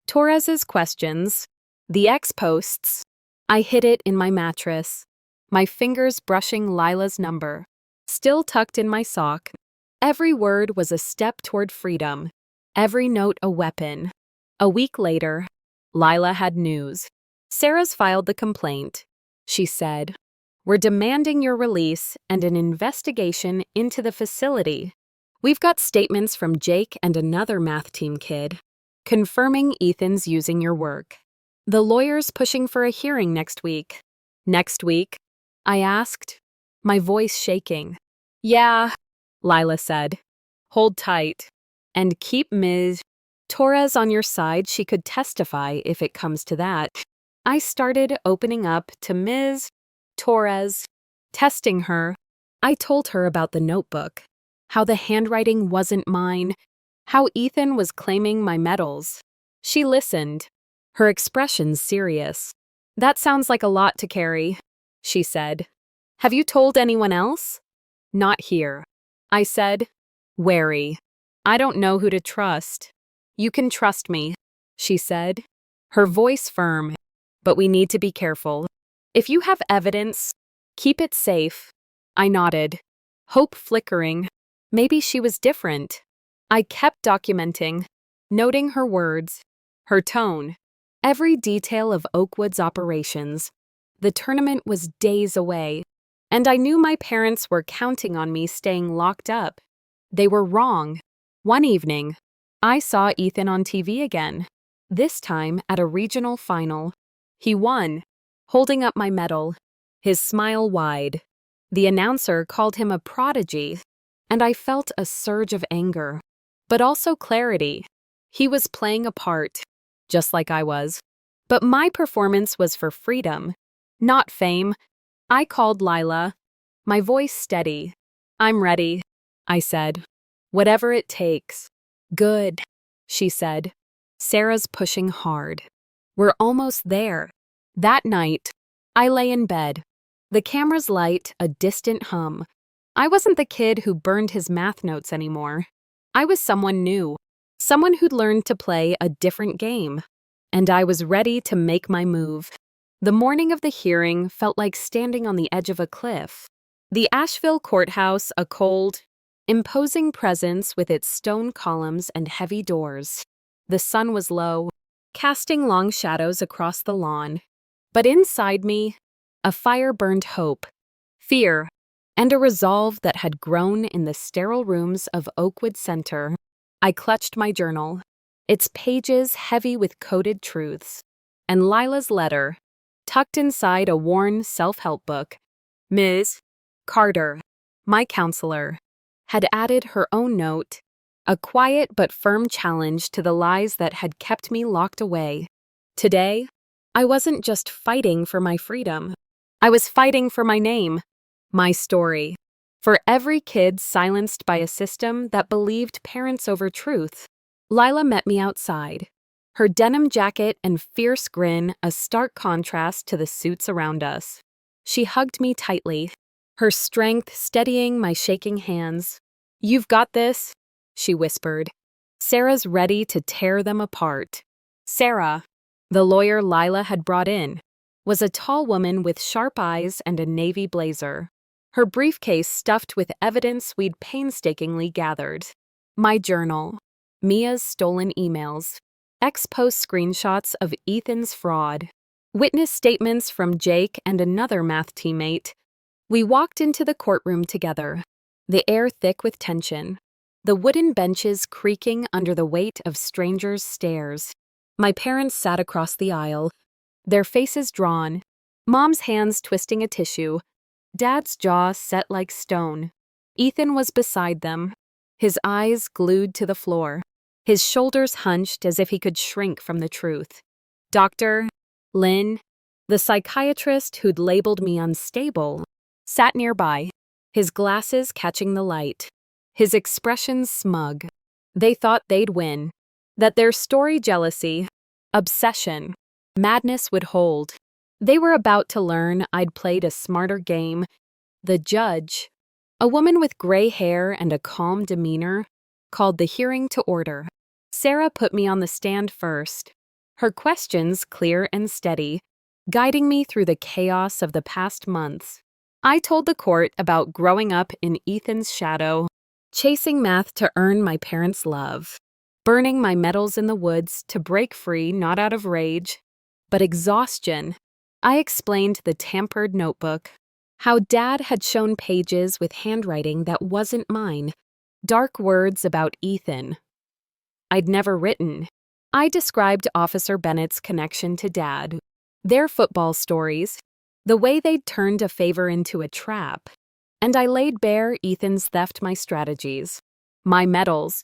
Torres's questions, the X posts. I hid it in my mattress, my fingers brushing Lila's number, still tucked in my sock. Every word was a step toward freedom, every note a weapon. A week later, Lila had news. "Sarah's filed the complaint," she said. "We're demanding your release and an investigation into the facility. We've got statements from Jake and another math team kid, confirming Ethan's using your work. The lawyer's pushing for a hearing next week." "Next week?" I asked, my voice shaking. "Yeah," Lila said. "Hold tight. And keep Ms. Torres on your side. She could testify if it comes to that." I started opening up to Ms. Torres, testing her. I told her about the notebook, how the handwriting wasn't mine, how Ethan was claiming my medals. She listened, her expression serious. "That sounds like a lot to carry," she said. "Have you told anyone else?" "Not here," I said, wary. "I don't know who to trust." "You can trust me," she said, her voice firm. "But we need to be careful. If you have evidence, keep it safe." I nodded, hope flickering. Maybe she was different. I kept documenting, noting her words, her tone, every detail of Oakwood's operations. The tournament was days away, and I knew my parents were counting on me staying locked up. They were wrong. One evening, I saw Ethan on TV again, this time at a regional final. He won, holding up my medal, his smile wide. The announcer called him a prodigy, and I felt a surge of anger, but also clarity. He was playing a part, just like I was. But my performance was for freedom, not fame. I called Lila, my voice steady. "I'm ready," I said. "Whatever it takes." "Good," she said. "Sarah's pushing hard. We're almost there." That night, I lay in bed, the camera's light a distant hum. I wasn't the kid who burned his math notes anymore. I was someone new, someone who'd learned to play a different game. And I was ready to make my move. The morning of the hearing felt like standing on the edge of a cliff. The Asheville courthouse, a cold, imposing presence with its stone columns and heavy doors. The sun was low, casting long shadows across the lawn. But inside me, a fire burned hope, fear, and a resolve that had grown in the sterile rooms of Oakwood Center. I clutched my journal, its pages heavy with coded truths, and Lila's letter, tucked inside a worn self-help book. Ms. Carter, my counselor, had added her own note, a quiet but firm challenge to the lies that had kept me locked away. Today, I wasn't just fighting for my freedom. I was fighting for my name, my story, for every kid silenced by a system that believed parents over truth. Lila met me outside, her denim jacket and fierce grin a stark contrast to the suits around us. She hugged me tightly, her strength steadying my shaking hands. "You've got this," she whispered. "Sarah's ready to tear them apart." Sarah, the lawyer Lila had brought in, was a tall woman with sharp eyes and a navy blazer, her briefcase stuffed with evidence we'd painstakingly gathered. My journal, Mia's stolen emails, ex-post screenshots of Ethan's fraud, witness statements from Jake and another math teammate. We walked into the courtroom together, the air thick with tension, the wooden benches creaking under the weight of strangers' stares. My parents sat across the aisle, their faces drawn, Mom's hands twisting a tissue, Dad's jaw set like stone. Ethan was beside them, his eyes glued to the floor, his shoulders hunched as if he could shrink from the truth. Dr. Lynn, the psychiatrist who'd labeled me unstable, sat nearby, his glasses catching the light, his expression smug. They thought they'd win, that their story jealousy, obsession, madness would hold. They were about to learn I'd played a smarter game. The judge, a woman with gray hair and a calm demeanor, called the hearing to order. Sarah put me on the stand first, her questions clear and steady, guiding me through the chaos of the past months. I told the court about growing up in Ethan's shadow, chasing math to earn my parents' love, burning my medals in the woods to break free not out of rage, but exhaustion. I explained the tampered notebook, how Dad had shown pages with handwriting that wasn't mine, dark words about Ethan I'd never written. I described Officer Bennett's connection to Dad, their football stories, the way they'd turned a favor into a trap, and I laid bare Ethan's theft my strategies, my medals,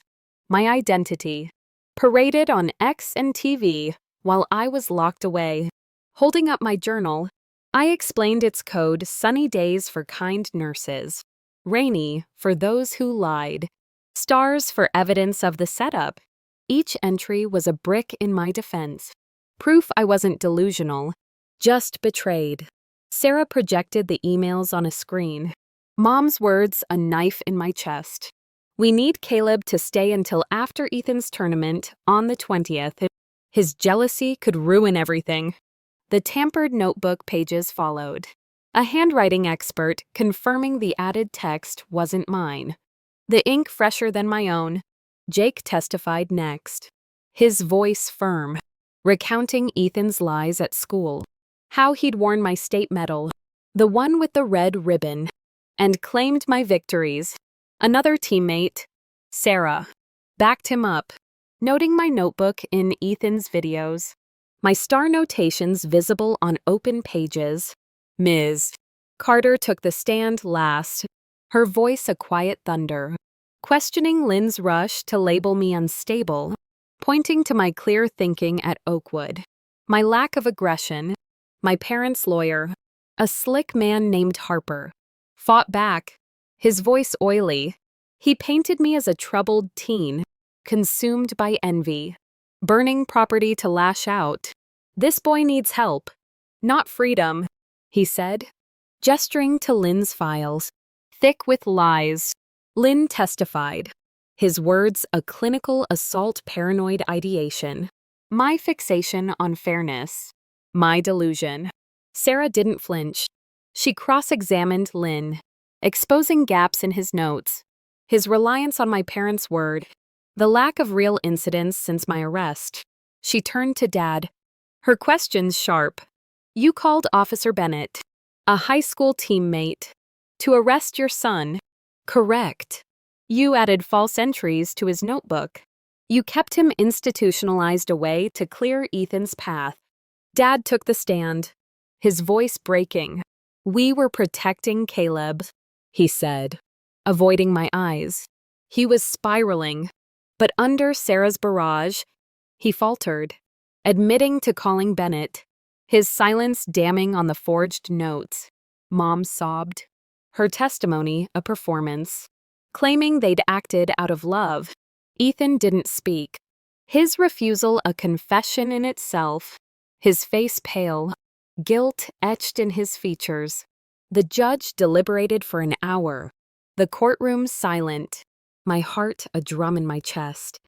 my identity, paraded on X and TV while I was locked away. Holding up my journal, I explained its code: sunny days for kind nurses, rainy for those who lied, stars for evidence of the setup. Each entry was a brick in my defense, proof I wasn't delusional, just betrayed. Sarah projected the emails on a screen, Mom's words a knife in my chest. "We need Caleb to stay until after Ethan's tournament on the 20th. His jealousy could ruin everything." The tampered notebook pages followed, a handwriting expert confirming the added text wasn't mine. The ink fresher than my own. Jake testified next, his voice firm, recounting Ethan's lies at school, how he'd worn my state medal, the one with the red ribbon, and claimed my victories. Another teammate, Sarah, backed him up, noting my notebook in Ethan's videos, my star notations visible on open pages. Ms. Carter took the stand last, her voice a quiet thunder, questioning Lynn's rush to label me unstable, pointing to my clear thinking at Oakwood, my lack of aggression. My parents' lawyer, a slick man named Harper, fought back, his voice oily. He painted me as a troubled teen, consumed by envy, burning property to lash out. "This boy needs help, not freedom," he said, gesturing to Lynn's files, thick with lies. Lynn testified, his words a clinical assault paranoid ideation. My fixation on fairness, my delusion. Sarah didn't flinch. She cross-examined Lynn, exposing gaps in his notes, his reliance on my parents' word, the lack of real incidents since my arrest. She turned to Dad, her questions sharp. "You called Officer Bennett, a high school teammate, to arrest your son." "Correct." "You added false entries to his notebook. You kept him institutionalized away to clear Ethan's path." Dad took the stand, his voice breaking. "We were protecting Caleb," he said, avoiding my eyes. He was spiraling, But under Sarah's barrage, he faltered, admitting to calling Bennett, his silence damning on the forged notes. Mom sobbed, her testimony a performance. Claiming they'd acted out of love, Ethan didn't speak, his refusal a confession in itself, his face pale, guilt etched in his features. The judge deliberated for an hour, the courtroom silent, my heart a drum in my chest.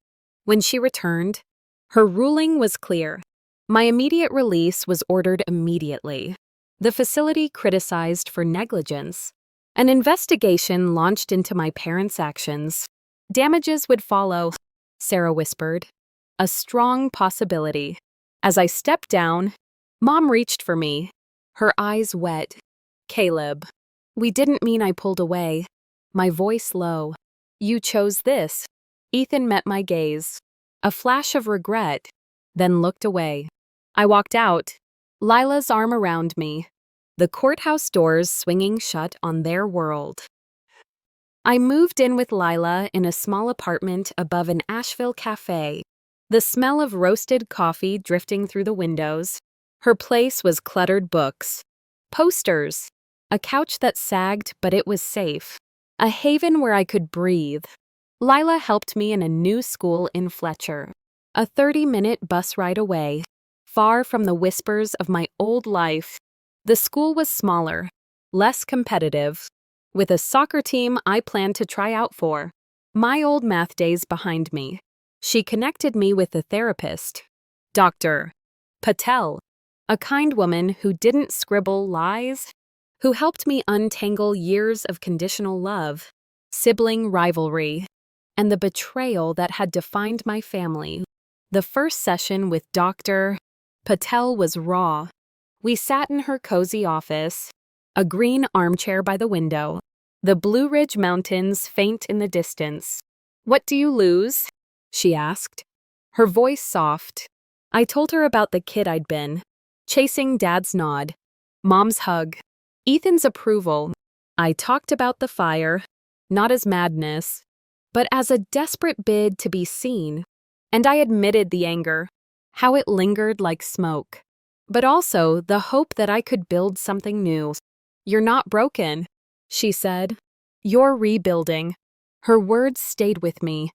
When she returned, her ruling was clear. My immediate release was ordered immediately. The facility criticized for negligence. An investigation launched into my parents' actions. Damages would follow, Sarah whispered. A strong possibility. As I stepped down, Mom reached for me, her eyes wet. Caleb. We didn't mean I pulled away. My voice low. You chose this. Ethan met my gaze. A flash of regret, then looked away. I walked out, Lila's arm around me, the courthouse doors swinging shut on their world. I moved in with Lila in a small apartment above an Asheville cafe, the smell of roasted coffee drifting through the windows. Her place was cluttered books, posters, a couch that sagged but it was safe, a haven where I could breathe. Lila helped me in a new school in Fletcher, a 30-minute bus ride away, far from the whispers of my old life. The school was smaller, less competitive, with a soccer team I planned to try out for. My old math days behind me. She connected me with a therapist, Dr. Patel, a kind woman who didn't scribble lies, who helped me untangle years of conditional love, sibling rivalry, and the betrayal that had defined my family. The first session with Dr. Patel was raw. We sat in her cozy office, a green armchair by the window, the Blue Ridge Mountains faint in the distance. What do you lose? She asked, her voice soft. I told her about the kid I'd been, chasing Dad's nod, Mom's hug, Ethan's approval. I talked about the fire, not as madness, but as a desperate bid to be seen. And I admitted the anger, how it lingered like smoke, but also the hope that I could build something new. You're not broken, she said. You're rebuilding. Her words stayed with me,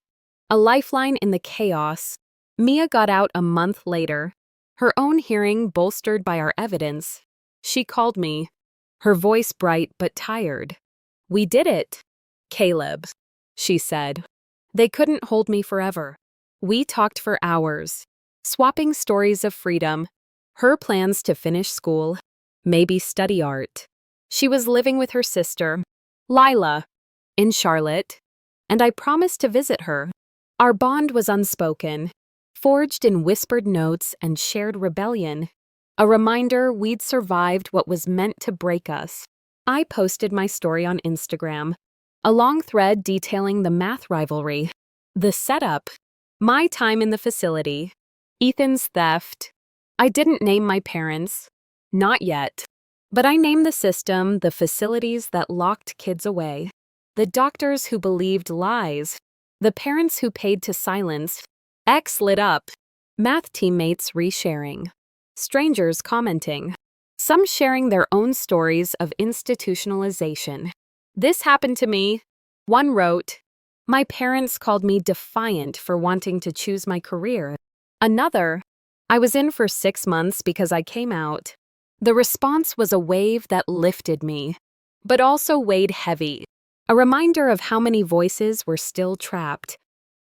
a lifeline in the chaos. Mia got out a month later, her own hearing bolstered by our evidence. She called me, her voice bright but tired. We did it, Caleb, she said. They couldn't hold me forever. We talked for hours, swapping stories of freedom, her plans to finish school, maybe study art. She was living with her sister, Lila, in Charlotte, and I promised to visit her. Our bond was unspoken, forged in whispered notes and shared rebellion, a reminder we'd survived what was meant to break us. I posted my story on Instagram, a long thread detailing the math rivalry, the setup, my time in the facility, Ethan's theft. I didn't name my parents, not yet, but I named the system, the facilities that locked kids away, the doctors who believed lies, the parents who paid to silence. X lit up, math teammates resharing, strangers commenting, some sharing their own stories of institutionalization. This happened to me, one wrote. My parents called me defiant for wanting to choose my career. Another, I was in for 6 months because I came out. The response was a wave that lifted me, but also weighed heavy, a reminder of how many voices were still trapped.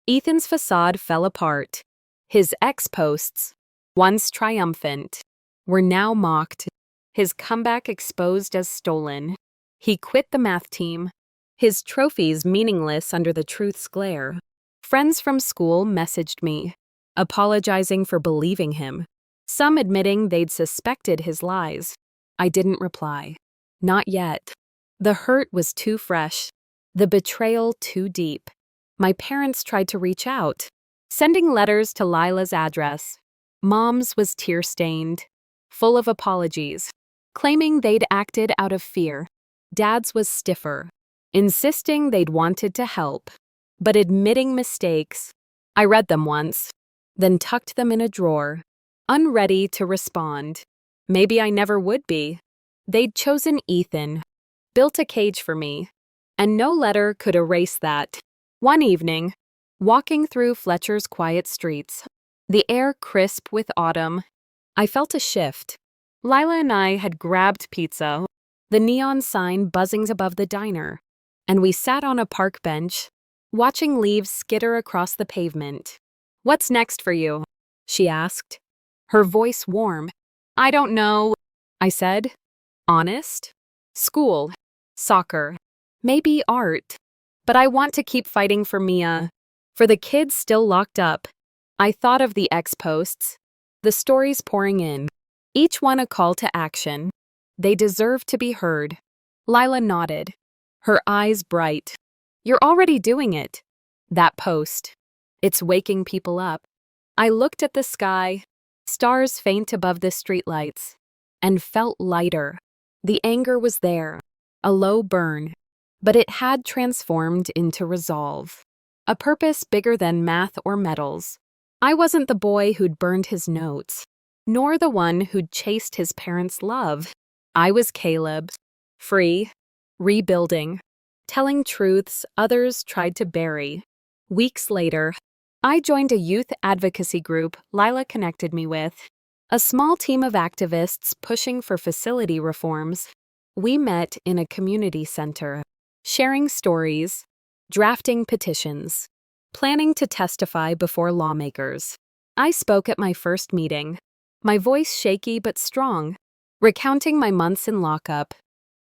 Ethan's facade fell apart. His ex-posts, once triumphant, were now mocked, his comeback exposed as stolen. He quit the math team, his trophies meaningless under the truth's glare. Friends from school messaged me, apologizing for believing him, some admitting they'd suspected his lies. I didn't reply. Not yet. The hurt was too fresh, the betrayal too deep. My parents tried to reach out, sending letters to Lila's address. Mom's was tear-stained, full of apologies, claiming they'd acted out of fear. Dad's was stiffer, insisting they'd wanted to help, but admitting mistakes. I read them once, then tucked them in a drawer, unready to respond. Maybe I never would be. They'd chosen Ethan, built a cage for me, and no letter could erase that. One evening, walking through Fletcher's quiet streets, the air crisp with autumn, I felt a shift. Lila and I had grabbed pizza, the neon sign buzzing above the diner, and we sat on a park bench, watching leaves skitter across the pavement. "What's next for you?" she asked, her voice warm. "I don't know," I said. "Honest? School, soccer, maybe art. But I want to keep fighting for Mia, for the kids still locked up." I thought of the ex-posts, the stories pouring in, each one a call to action. They deserve to be heard. Lila nodded, her eyes bright. "You're already doing it." That post. It's waking people up. I looked at the sky, stars faint above the streetlights, and felt lighter. The anger was there, a low burn, but it had transformed into resolve. A purpose bigger than math or medals. I wasn't the boy who'd burned his notes, nor the one who'd chased his parents' love. I was Caleb, free, rebuilding, telling truths others tried to bury. Weeks later, I joined a youth advocacy group Lila connected me with, a small team of activists pushing for facility reforms. We met in a community center, sharing stories, drafting petitions, planning to testify before lawmakers. I spoke at my first meeting, my voice shaky but strong, recounting my months in lockup,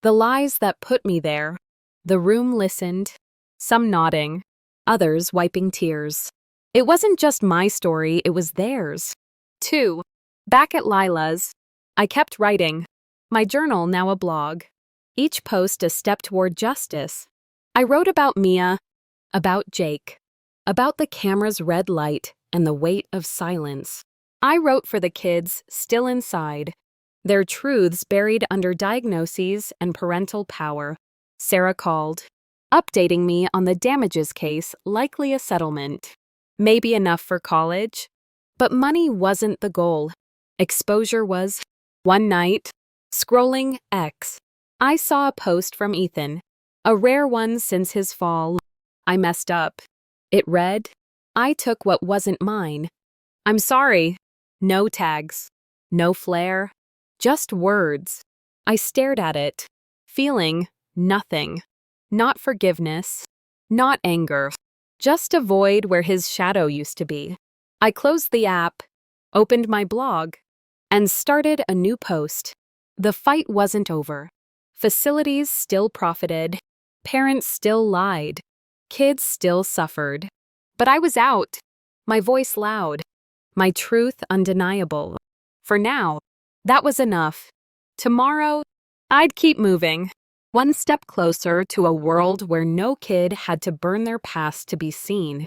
the lies that put me there. The room listened, some nodding, others wiping tears. It wasn't just my story, it was theirs. 2. Back at Lila's, I kept writing, my journal now a blog. Each post a step toward justice. I wrote about Mia, about Jake, about the camera's red light and the weight of silence. I wrote for the kids still inside, their truths buried under diagnoses and parental power. Sarah called, updating me on the damages case, likely a settlement. Maybe enough for college. But money wasn't the goal. Exposure was. One night, scrolling X, I saw a post from Ethan, a rare one since his fall. I messed up. It read, "I took what wasn't mine. I'm sorry." No tags, no flair, just words. I stared at it, feeling nothing. Not forgiveness, not anger, just a void where his shadow used to be. I closed the app, opened my blog, and started a new post. The fight wasn't over. Facilities still profited, parents still lied, kids still suffered. But I was out, my voice loud, my truth undeniable. For now, that was enough. Tomorrow, I'd keep moving, one step closer to a world where no kid had to burn their past to be seen.